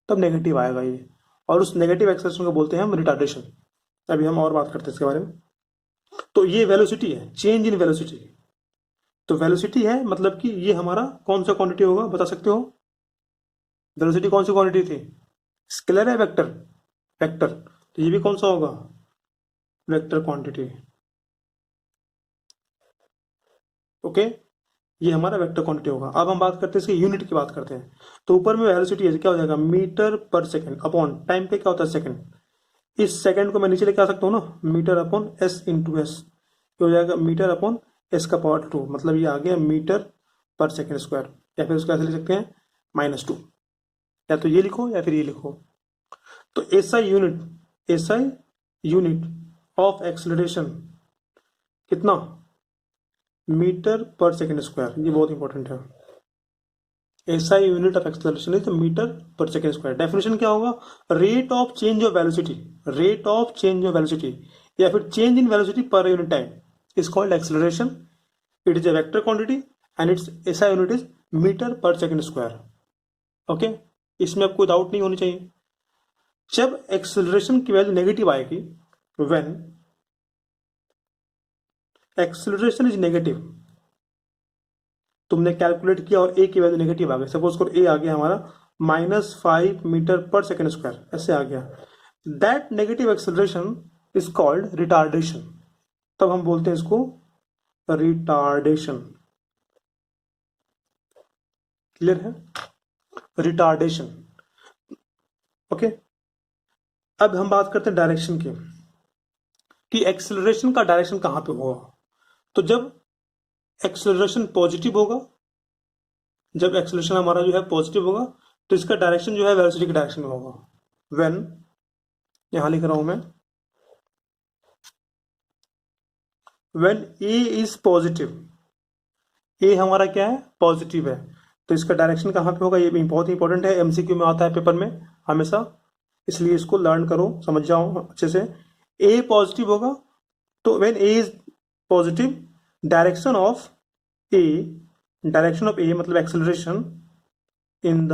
तब नेगेटिव आएगा ये, और उस नेगेटिव एक्सेलरेशन को बोलते हैं हम रिटार्डेशन। अभी हम और बात करते हैं इसके बारे में। तो ये वेलोसिटी है, चेंज इन वेलोसिटी। तो वेलोसिटी है मतलब कि ये हमारा कौन सा क्वांटिटी होगा, बता सकते हो? वेलोसिटी कौन सी क्वांटिटी थी? स्केलर है वेक्टर? वेक्टर, तो ये भी कौन सा होगा? Vector quantity. ओके, ये हमारा वेक्टर क्वांटिटी होगा। अब हम बात करते हैं इसके यूनिट की बात करते हैं। तो ऊपर में वेलोसिटी है, क्या हो जाएगा, metre per second upon time पे क्या होता है सेकंड। इस सेकंड को मैं नीचे लेके आ सकता हूँ ना, metre upon s into s, हो जाएगा मीटर अपॉन एस का पावर 2, मतलब ये आ गया मीटर पर सेकंड स्क्वायर। या फिर उसको ऐसे लिख सकते हैं -2, या तो ये लिखो या फिर ये लिखो। तो एसआई यूनिट ऑफ एक्सेलरेशन कितना, मीटर पर सेकंड स्क्वायर, ये बहुत इंपॉर्टेंट है। SI unit of acceleration is metre per second square. Definition क्या होगा, rate of change of velocity, rate of change of velocity या फिर change in velocity per unit time is called acceleration. It is a vector quantity and its SI unit is metre per second square. Okay, इसमें अब कोई डाउट नहीं होनी चाहिए। जब एक्सेलरेशन की वैल्यू नेगेटिव आएगी, व्हेन एक्सेलरेशन इज नेगेटिव, तुमने कैलकुलेट किया और ए की वैल्यू नेगेटिव आ गई, सपोज करो ए आ गया हमारा -5 मीटर पर सेकेंड स्क्वायर, ऐसे आ गया, that negative acceleration is called retardation. तब हम बोलते हैं इसको रिटार्डेशन। क्लियर है, रिटार्डेशन। ओके, अब हम बात करते हैं डायरेक्शन की, कि एक्सेलरेशन का डायरेक्शन कहां पे होगा। तो जब एक्सेलरेशन पॉजिटिव होगा, जब एक्सेलरेशन हमारा जो है पॉजिटिव होगा, तो इसका डायरेक्शन जो है वेलोसिटी के डायरेक्शन में होगा। व्हेन, यहां लिख रहा हूं मैं, व्हेन ए इज पॉजिटिव, ए हमारा क्या है, पॉजिटिव है, तो इसका डायरेक्शन कहां पे होगा, ये भी बहुत इंपॉर्टेंट है, एमसीक्यू में आता है पेपर में हमेशा, इसलिए इसको लर्न करो, समझ जाओ अच्छे से। ए पॉजिटिव होगा, तो when A is positive, direction of A, direction of A मतलब acceleration in the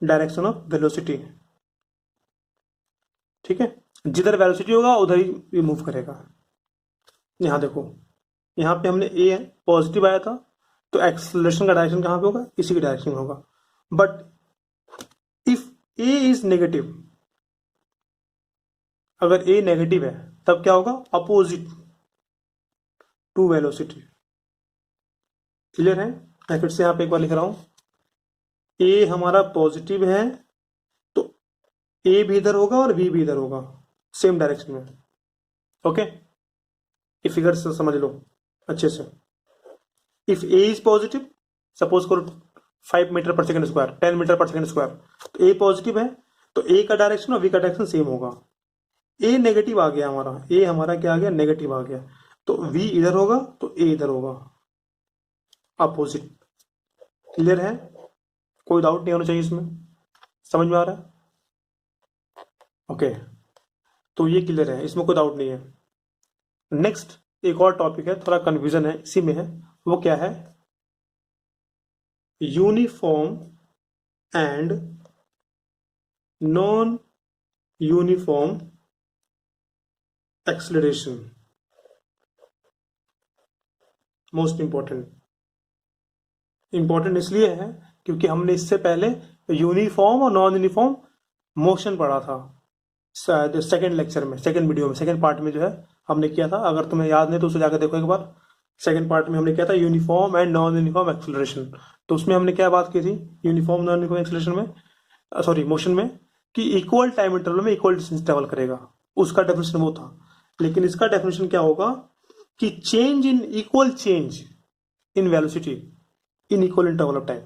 direction of velocity. ठीक है, जिधर वेलोसिटी होगा उधर ही ये मूव करेगा। यहां देखो, यहां पे हमने ए पॉजिटिव आया था, तो एक्सेलरेशन का डायरेक्शन कहां पे होगा, इसी के डायरेक्शन में होगा। But if A is negative, अगर ए नेगेटिव है तब क्या होगा, अपोजिट टू वेलोसिटी। क्लियर है, मैं फिर से यहां पे एक बार लिख रहा हूं, ए हमारा पॉजिटिव है, तो ए भी इधर होगा और बी भी इधर होगा, सेम डायरेक्शन में। ओके, ये फिगर से समझ लो अच्छे से। If A is positive, suppose करो 5 metre per second square, 10 metre per second square, तो ए पॉजिटिव है, तो ए का डायरेक्शन और बी का डायरेक्शन सेम होगा। ए नेगेटिव आ गया हमारा, ए हमारा क्या आ गया, नेगेटिव आ गया, तो वी इधर होगा तो ए इधर होगा, अपोजिट। क्लियर है, कोई डाउट नहीं होना चाहिए इसमें, समझ में आ रहा है। ओके, तो ये क्लियर है, इसमें कोई डाउट नहीं है। नेक्स्ट एक और टॉपिक है, थोड़ा कंफ्यूजन है इसी में है, वो क्या है, uniform and non uniform acceleration. Most important इसलिए है क्योंकि हमने इससे पहले यूनिफॉर्म और नॉन यूनिफॉर्म मोशन पढ़ा था, शायद सेकंड लेक्चर में, सेकंड वीडियो में, सेकंड पार्ट में जो है हमने किया था। अगर तुम्हें याद नहीं तो उसे जाकर देखो एक बार, सेकंड पार्ट में हमने किया था uniform and non uniform acceleration. तो उसमें हमने क्या बात की थी, यूनिफॉर्म नॉन यूनिफॉर्म एक्सेलरेशन में, सॉरी मोशन में, कि इक्वल टाइम इंटरवल में इक्वल डिस्टेंस ट्रेवल करेगा, उसका डेफिनेशन वो था। लेकिन इसका डेफिनेशन क्या होगा कि change in equal change in velocity in equal interval of time,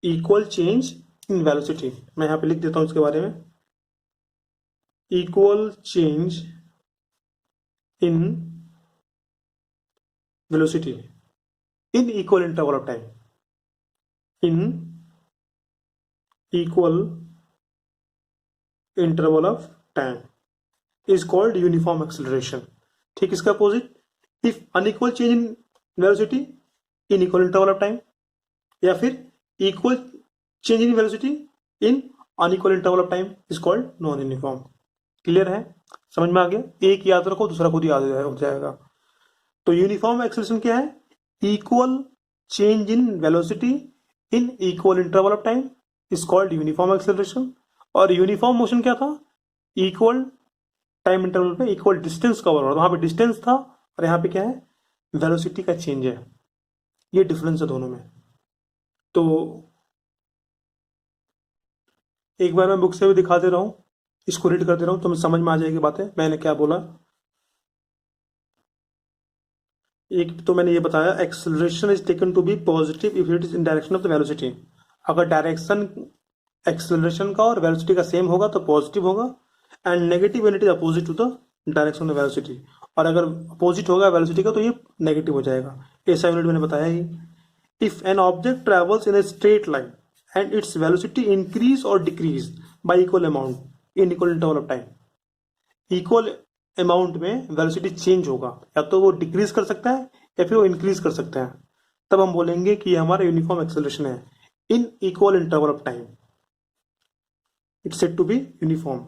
equal change in velocity, मैं यहां पे लिख देता हूं इसके बारे में, equal change in velocity in equal interval of time, in equal interval of time is called uniform acceleration. ठीक, इसका opposite, if unequal change in velocity in equal interval of time, या फिर equal change in velocity in unequal interval of time is called non uniform. Clear है, समझ में आ गया, एक याद रखो दूसरा खुद याद हो जाएगा। तो यूनिफॉर्म एक्सेलरेशन क्या है, equal change in velocity in equal interval of time is called uniform acceleration. और यूनिफॉर्म मोशन क्या था, इक्वल टाइम इंटरवल पे इक्वल डिस्टेंस कवर हो रहा था, वहां पे डिस्टेंस था और यहाँ पे क्या है, वेलोसिटी का चेंज है। ये डिफरेंस है दोनों में। तो एक बार मैं बुक से भी दिखा दे रहा हूँ, इसको रीड कर दे रहा हूँ, तो मैं समझ में आ जाएगी बातें मैंने क्या बोला। एक तो मैंने ये बताया, acceleration is taken to be positive if it is in direction of the velocity. अगर डायरेक्शन एक्सेलरेशन का और वेलोसिटी का सेम होगा तो पॉजिटिव होगा, and negative when it is opposite to the direction of velocity. और अगर अपोजिट होगा वेलोसिटी का तो ये नेगेटिव हो जाएगा। ऐसा यूनिट मैंने बताया ही। If an object travels in a straight line and its velocity increase और decrease by equal amount in equal interval of time, equal amount में वेलोसिटी चेंज होगा, या तो वो डिक्रीज कर सकता है या फिर वो इंक्रीज कर सकता है, तब हम बोलेंगे कि ये हमारा यूनिफॉर्म एक्सेलरेशन है in equal interval of time. It's said to be uniform.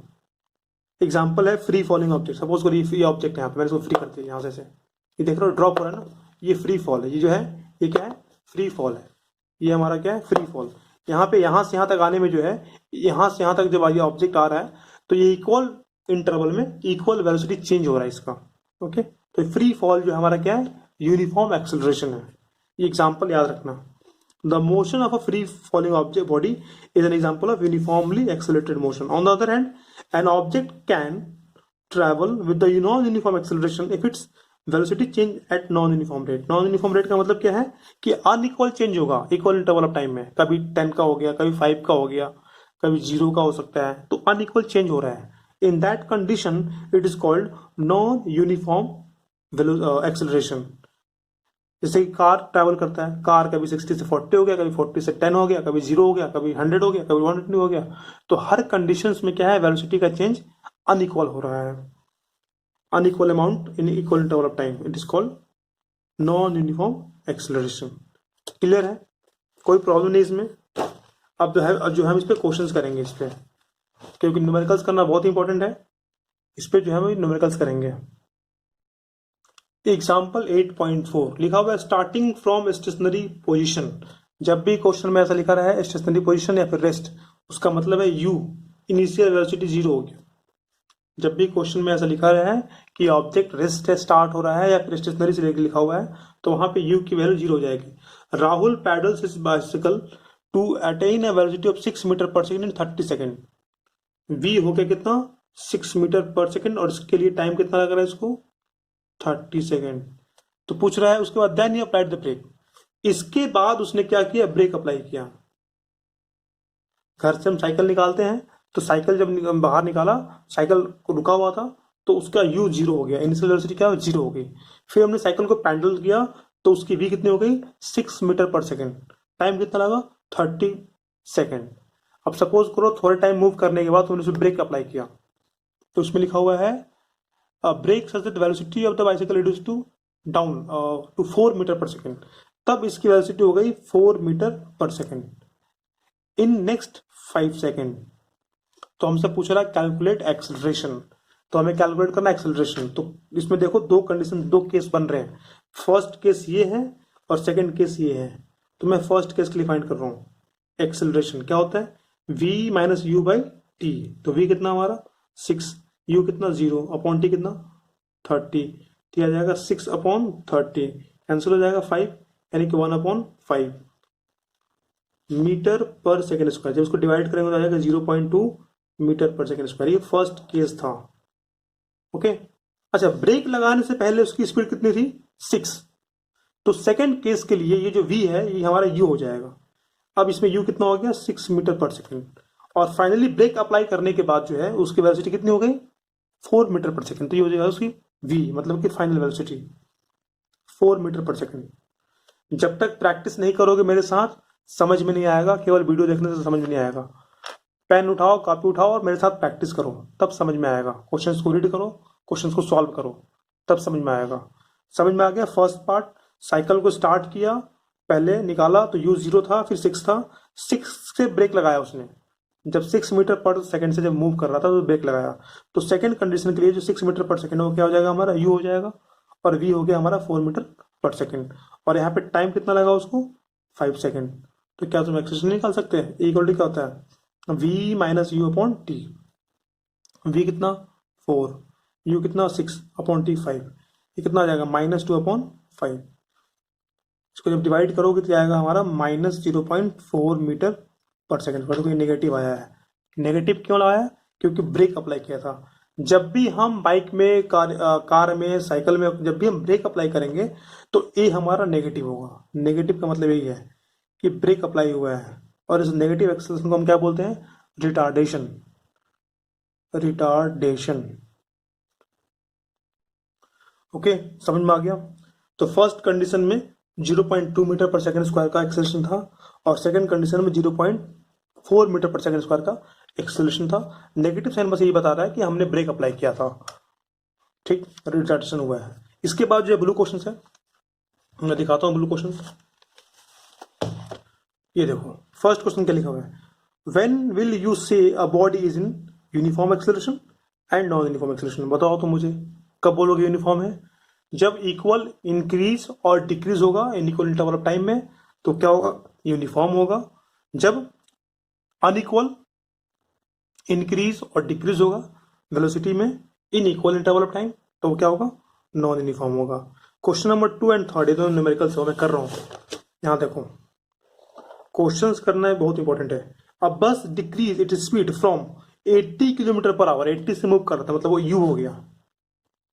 Example है फ्री फॉलिंग ऑब्जेक्ट। सपोज करिए ये ऑब्जेक्ट है यहाँ पे, मैंने इसको फ्री कर दिया यहाँ से ये देख रहे हो ड्रॉप हो रहा है ना, ये फ्री फॉल है। ये जो है ये क्या है, फ्री फॉल है। ये हमारा क्या है, फ्री फॉल। यहाँ पे यहाँ से यहाँ तक आने में जो है, यहाँ से यहाँ तक जब ये ऑब्जेक्ट आ रहा है तो ये इक्वल इंटरवल में इक्वल वेलोसिटी चेंज हो रहा है इसका। ओके, तो फ्री फॉल जो हमारा क्या है, यूनिफॉर्म एक्सेलरेशन है। ये एग्जाम्पल याद रखना। The motion of a free falling object body is an example of uniformly accelerated motion. On the other hand, an object can travel with the non-uniform acceleration if its velocity change at non-uniform rate. Non-uniform rate का मतलब क्या है कि अनइक्वल चेंज होगा इक्वल इंटरवल ऑफ टाइम में। कभी 10 का हो गया, कभी 5 का हो गया, कभी 0 का हो सकता है, तो अनइक्वल चेंज हो रहा है। In that condition, it is called non-uniform acceleration. जैसे कि कार ट्रैवल करता है, कार कभी 60 से 40 हो गया, कभी 40 से 10 हो गया, कभी 0 हो गया, कभी 100 हो गया, कभी 120 हो गया। तो हर कंडीशंस में क्या है, वेलोसिटी का चेंज अनइक्वल हो रहा है। Unequal amount in equal interval of time, it is called non uniform acceleration. Clear है, कोई प्रॉब्लम नहीं इसमें। अब जो हम इस पे क्वेश्चंस करेंगे इस पे, क्योंकि न्यूमेरिकल्स करना बहुत इंपॉर्टेंट है। इस पे जो है हम न्यूमेरिकल्स करेंगे। एग्जाम्पल 8.4 लिखा हुआ है स्टार्टिंग फ्रॉम स्टेशनरी पोजीशन। जब भी क्वेश्चन में ऐसा लिखा रहा है स्टेशनरी पोजीशन या फिर रेस्ट, उसका मतलब है यू, इनिशियल वेलोसिटी 0 होगी। जब भी क्वेश्चन में ऐसा लिखा रहा है कि ऑब्जेक्ट रेस्ट से स्टार्ट हो रहा है या फिर स्टेशनरी से लिखा हुआ है, तो वहां पे यू की वैल्यू 0 हो जाएगी। Rahul pedals his bicycle to attain a velocity of 6 metre per second in 30 second. V हो गया कितना, 6 मीटर पर सेकेंड, और इसके लिए टाइम कितना लग रहा है इसको, 30 सेकेंड। तो पूछ रहा है उसके बाद then he applied the brake. इसके बाद उसने क्या किया, ब्रेक अप्लाई किया। घर से हम साइकिल निकालते हैं, तो साइकिल जब बाहर निकाला, साइकिल को रुका हुआ था, तो उसका यू 0 हो गया, इनिशियल वेलोसिटी क्या 0 हो गई। फिर हमने साइकिल को पैडल किया, तो उसकी वी कितनी हो गई, 6 मीटर पर सेकेंड। टाइम कितना लगा, 30 सेकेंड। अब सपोज करो थोड़े टाइम मूव करने के बाद उन्होंने ब्रेक अप्लाई किया, तो उसमें लिखा हुआ है brake such that velocity of the bicycle reduce to down to 4 metre per second. तब इसकी वेलोसिटी हो गई 4 metre per second in next 5 second. तो हमसे पूछ रहा है कैलकुलेट एक्सेलरेशन, तो हमें कैलकुलेट करना एक्सेलरेशन। तो इसमें देखो दो कंडीशन, दो केस बन रहे हैं। फर्स्ट केस ये है और सेकंड केस ये है। तो मैं फर्स्ट केस के लिए फाइंड कर रहा हूँ। एक्सेलरेशन क्या होता है, v minus you by T. तो v कितना हमारा 6, u कितना 0 अपॉन टी कितना 30, टी आ जाएगा 6 अपॉन 30, कैंसिल हो जाएगा 5, यानी कि 1 upon 5 metre per second square. जब इसको डिवाइड करेंगे तो आ जाएगा 0.2 मीटर पर सेकेंड स्क्वायर। ये फर्स्ट केस था। ओके, अच्छा ब्रेक लगाने से पहले उसकी स्पीड कितनी थी 6। तो सेकेंड केस के लिए ये जो v है ये हमारा u हो जाएगा। अब इसमें u कितना हो गया 6 मीटर पर सेकेंड, और फाइनली ब्रेक अप्लाई करने के बाद जो है उसकी वेलोसिटी कितनी हो गई 4 मीटर पर सेकेंड। तो ये हो जाएगा उसकी v, मतलब कि final velocity 4 metre per second. जब तक प्रैक्टिस नहीं करोगे मेरे साथ समझ में नहीं आएगा, केवल वीडियो देखने से समझ में नहीं आएगा। पेन उठाओ, कॉपी उठाओ और मेरे साथ प्रैक्टिस करो, तब समझ में आएगा। क्वेश्चंस को रीड करो, क्वेश्चंस को सॉल्व करो, तब समझ में आएगा। समझ में आ गया। फर्स्ट पार्ट, साइकिल को स्टार्ट किया, पहले निकाला तो u 0 था, फिर 6 था, 6 से ब्रेक लगाया उसने। जब 6 मीटर पर सेकंड से जब मूव कर रहा था तो ब्रेक लगाया। तो सेकंड कंडीशन के लिए जो 6 मीटर पर सेकंड हो क्या हो जाएगा हमारा u हो जाएगा, और v हो गया हमारा 4 मीटर पर सेकंड। और यहाँ पे टाइम कितना लगा उसको 5 सेकंड। तो क्या तुम एक्सप्रेशन निकाल सकते हैं, इक्वल टू क्या होता है v minus you upon T. v कितना 4, u कितना 6 अपॉन टी 5, ये कितना आ जाएगा -2 अपॉन 5। इसको जब डिवाइड करोगे तो आएगा हमारा -0.4 मीटर पर सेकेंड। देखो ये नेगेटिव आया है। नेगेटिव क्यों लाया? क्योंकि ब्रेक अप्लाई किया था। जब भी हम बाइक में, कार में, साइकिल में जब भी हम ब्रेक अप्लाई करेंगे तो ए हमारा नेगेटिव होगा। नेगेटिव का मतलब यही है कि ब्रेक अप्लाई हुआ है, और इस नेगेटिव एक्सेलरेशन को हम क्या बोलते हैं? रिटार्डेशन। रिटार्डेशन। ओके, समझ में आ गया? तो फर्स्ट कंडीशन में 0.2 मीटर पर सेकंड स्क्वायर का एक्सेलरेशन था, और सेकंड कंडीशन में 0.4 मीटर पर सेकंड स्क्वायर का एक्सेलरेशन था। नेगेटिव साइन बस यही बता रहा है कि हमने ब्रेक अप्लाई किया था। ठीक, रिटार्डेशन हुआ है। इसके बाद जो ब्लू क्वेश्चन है मैं दिखाता हूँ। ब्लू क्वेश्चन ये देखो, फर्स्ट क्वेश्चन क्या लिखा हुआ है? व्हेन विल यू से a body is in uniform acceleration and non uniform acceleration? बताओ तो मुझे, कब बोलोगे यूनिफॉर्म है? जब इक्वल इंक्रीज और डिक्रीज होगा इन इक्वल इंटरवल ऑफ टाइम में तो क्या होगा? यूनिफॉर्म होगा। जब अनइक्वल इंक्रीज और डिक्रीज होगा वेलोसिटी में इन इक्वल इंटरवल ऑफ टाइम तो क्या होगा? नॉन यूनिफॉर्म होगा। क्वेश्चन नंबर 2 एंड 3 ये दोनों न्यूमेरिकल्स मैं कर रहा हूँ। यहाँ देखो, क्वेश्चंस करना है बहुत इंपॉर्टेंट है। अब बस decrease it speed from 80 kilometre per our, 80 से मूव कर रहा था, मतलब वो यू हो गया।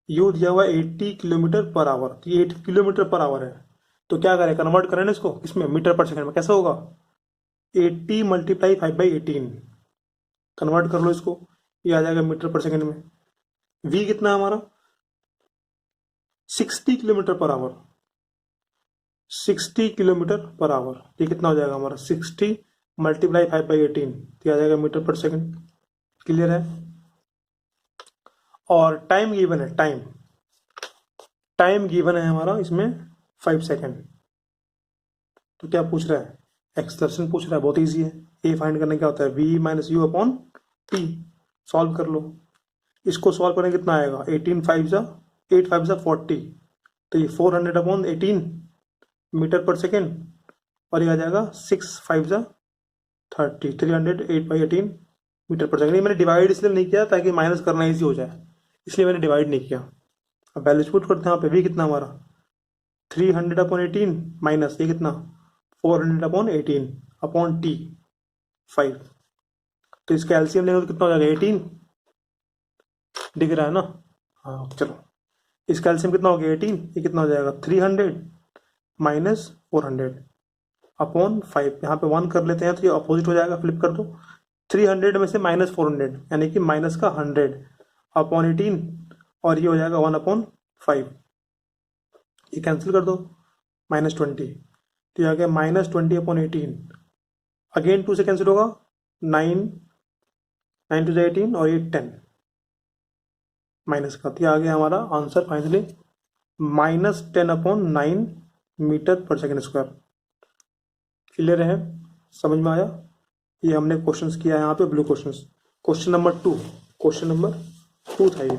यू दिया हुआ 80 किलोमीटर पर आवर, तो ये 8 किलोमीटर पर आवर है। तो क्या करें? कन्वर्ट करें ना इसको किसमें? मीटर पर सेकंड में। कैसा होगा? 80 मल्टीप्लाई 5/18, कन्वर्ट कर लो इसको, ये आ जाएगा मीटर पर सेकंड में। वी कितना है हमारा? 60 kilometre per our. 60 kilometre per our, ये कितना हो जाएगा हमारा? 60 मल्टीप्लाई 5/18, ये आ जाएगा मीटर पर सेकंड। क्लियर है? और टाइम गिवन है, टाइम गिवन है हमारा इसमें 5 सेकंड। तो क्या पूछ रहा है? एक्सलेशन पूछ रहा है। बहुत इजी है। ए फाइंड करने क्या होता है? v minus you upon T. Solve कर लो। इसको सॉल्व करें कितना आएगा? 18 5 जा 8 5 जा 40, तो ये 400 अपॉन 18 मीटर पर सेकेंड, और ये आ जाएगा 6 5 जा 30, 300 8/18 मीटर पर सेकेंड। ये मैंने डिवाइड इसलिए नहीं किया ताकि माइनस करना इजी हो जाए, इसलिए मैंने डिवाइड नहीं किया। अब वैल्यूज पुट करते हैं यहाँ पे। v कितना हमारा? 300 अपॉन 18 माइनस ये कितना? 400 अपॉन 18 अपॉन टी 5। तो इसका एलसीएम लेंगे तो कितना हो जाएगा? 18 दिख रहा है ना? हाँ चलो, इसका एलसीएम कितना हो गया? 18। ये कितना हो जाएगा? 300 माइनस 400 अपॉन 5। यहाँ पे 1 कर लेते हैं तो ये अपोजिट हो जाएगा, फ्लिप कर दो। 300 में से माइनस 400 यानी कि माइनस का 100 अपॉन 18, और ये हो जाएगा 1 अपॉन 5। ये कैंसिल कर दो, -20, तो ये आ गया -20 अपॉन 18। अगेन 2 से कैंसिल होगा, 9 9 टू 18, और ये 10 माइनस का, तो ये आ गया हमारा answer finally -10 upon 9 metre per second square. Clear है? समझ में आया? ये हमने क्वेश्चंस किया है यहाँ पे, blue questions. Question number 2, question number 2 था ये।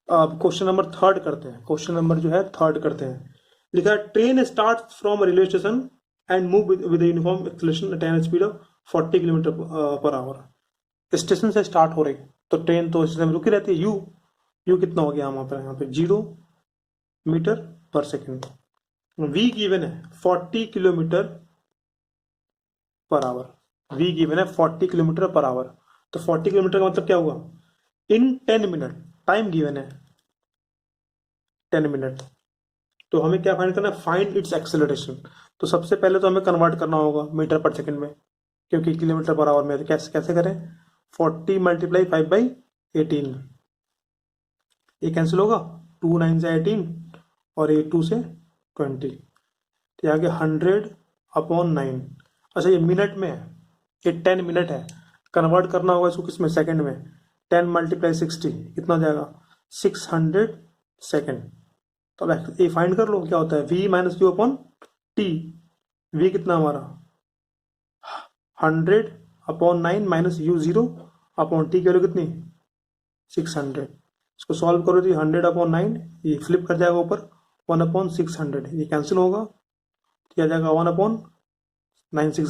अब क्वेश्चन नंबर 3 करते हैं। क्वेश्चन नंबर जो है 3 करते हैं। लिखा है train start from railway station and move with uniform acceleration at an speed of 40 kilometre per hour. Station से स्टार्ट हो रही तो ट्रेन तो स्टेशन में रुकी रहती है। यू कितना हो गया यहाँ पे 0 metre per second. We given है 40 kilometre per our. We given है 40 किलोमीटर पर आवर। तो 40 किलोमीटर का मतलब क्या हुआ? इन 10 मिनट टाइम गिवन है 10 मिनट। तो हमें क्या फाइंड करना है? Find its acceleration. तो सबसे पहले तो हमें कन्वर्ट करना होगा मीटर पर सेकंड में, क्योंकि किलोमीटर पर आवर में। तो कैसे कैसे करें? 40 मल्टीप्लाई 5/18, ये कैंसिल होगा, 2 9 से 18, और ये 2 से 20, तो ये आगे 100 अपॉन 9। अच्छा ये मिनट में है, ये 10 मिनट है। कन्वर्ट करना होगा इसको किस में? सेकंड में। 10 मल्टीप्लाई 60 कितना हो जाएगा? 600 सेकंड। तो अब ये फाइंड कर लो क्या होता है? v minus you upon T. v कितना हमारा? 100 upon 9 minus you 0 upon T की वैल्यू कितनी? 600। इसको सॉल्व करो तो 100 अपॉन 9, ये फ्लिप कर जाएगा ऊपर, 1 अपॉन 600, ये कैंसिल होगा, क्या जाएगा? 1 upon 9 6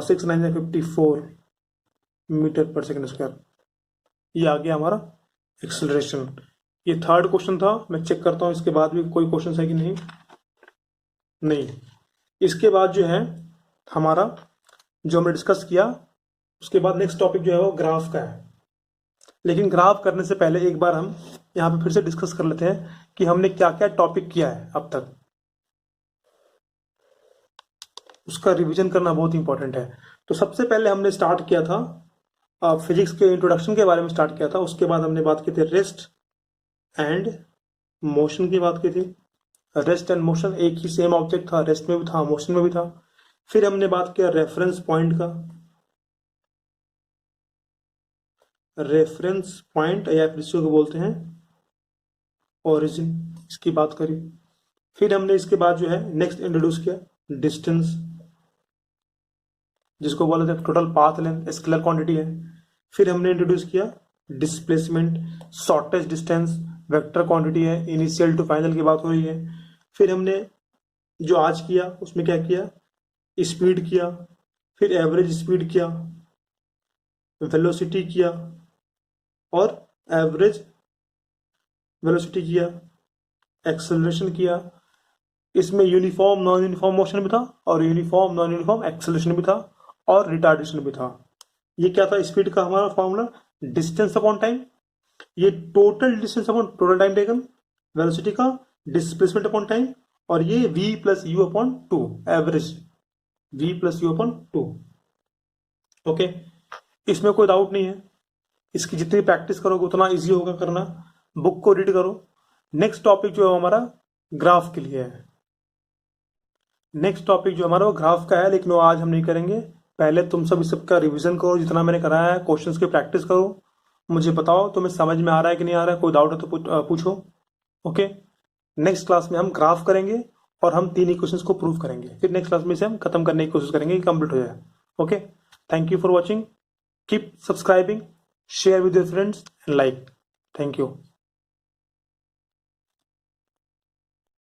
6 9 54 metre per second square. ये आ गया हमारा एक्सेलरेशन। ये थर्ड क्वेश्चन था। मैं चेक करता हूँ इसके बाद भी कोई क्वेश्चन है कि नहीं। नहीं, इसके बाद जो है हमारा जो हमने डिस्कस किया, उसके बाद नेक्स्ट टॉपिक जो है वो ग्राफ का है। लेकिन ग्राफ करने से पहले एक बार हम यहाँ पे फिर से डिस्कस कर लेते हैं कि हमने क्या क्या टॉपिक किया है अब तक। उसका रिवीजन करना बहुत इंपॉर्टेंट है। तो सबसे पहले हमने स्टार्ट किया था फिजिक्स के इंट्रोडक्शन के बारे में स्टार्ट किया था। उसके बाद हमने बात की थी रेस्ट एंड मोशन की बात की थी। रेस्ट एंड मोशन एक ही सेम ऑब्जेक्ट था, रेस्ट में भी था, मोशन में भी था। फिर हमने बात किया रेफरेंस पॉइंट का, रेफरेंस पॉइंट या फिर इसको बोलते हैं ओरिजिन, इसकी बात करी। फिर हमने इसके बाद जो है नेक्स्ट इंट्रोड्यूस किया डिस्टेंस, जिसको बोला जाता है total path length, scalar quantity है। फिर हमने इंट्रोड्यूस किया displacement, shortest distance, vector quantity है, इनिशियल टू फाइनल की बात हो रही है। फिर हमने जो आज किया उसमें क्या किया, स्पीड किया, फिर एवरेज स्पीड किया, वेलोसिटी किया और एवरेज वेलोसिटी किया, एक्सेलरेशन किया। इसमें यूनिफॉर्म नॉन यूनिफॉर्म मोशन भी था और यूनिफॉर्म नॉन यूनिफॉर्म एक्सेलरेशन भी था और रिटार्डेशन भी था। ये क्या था स्पीड का हमारा फॉर्मूला, डिस्टेंस अपॉन टाइम, ये total distance upon total time taken, velocity का डिस्प्लेसमेंट अपॉन टाइम, और ये v plus u upon two, average v plus u upon two. Okay, इसमें कोई डाउट नहीं है। इसकी जितनी प्रैक्टिस करोगे उतना इजी होगा करना। बुक को रीड करो। नेक्स्ट टॉपिक जो है हमारा ग्राफ के लिए है। नेक्स्ट टॉपिक जो हमारा वो ग्राफ का है, लेकिन वो आज हम नहीं करेंगे। पहले तुम सब इस सबका रिवीजन करो, जितना मैंने कराया है, क्वेश्चंस की प्रैक्टिस करो। मुझे बताओ तुम्हें समझ में आ रहा है कि नहीं आ रहा है, कोई डाउट है तो पूछो। ओके, नेक्स्ट क्लास में हम ग्राफ करेंगे और हम तीन इक्वेशंस को प्रूव करेंगे। फिर नेक्स्ट क्लास में से हम खत्म करने की कोशिश करेंगे कि कंप्लीट हो जाए। Okay, thank you for watching, keep subscribing, share with your friends and like. Thank you.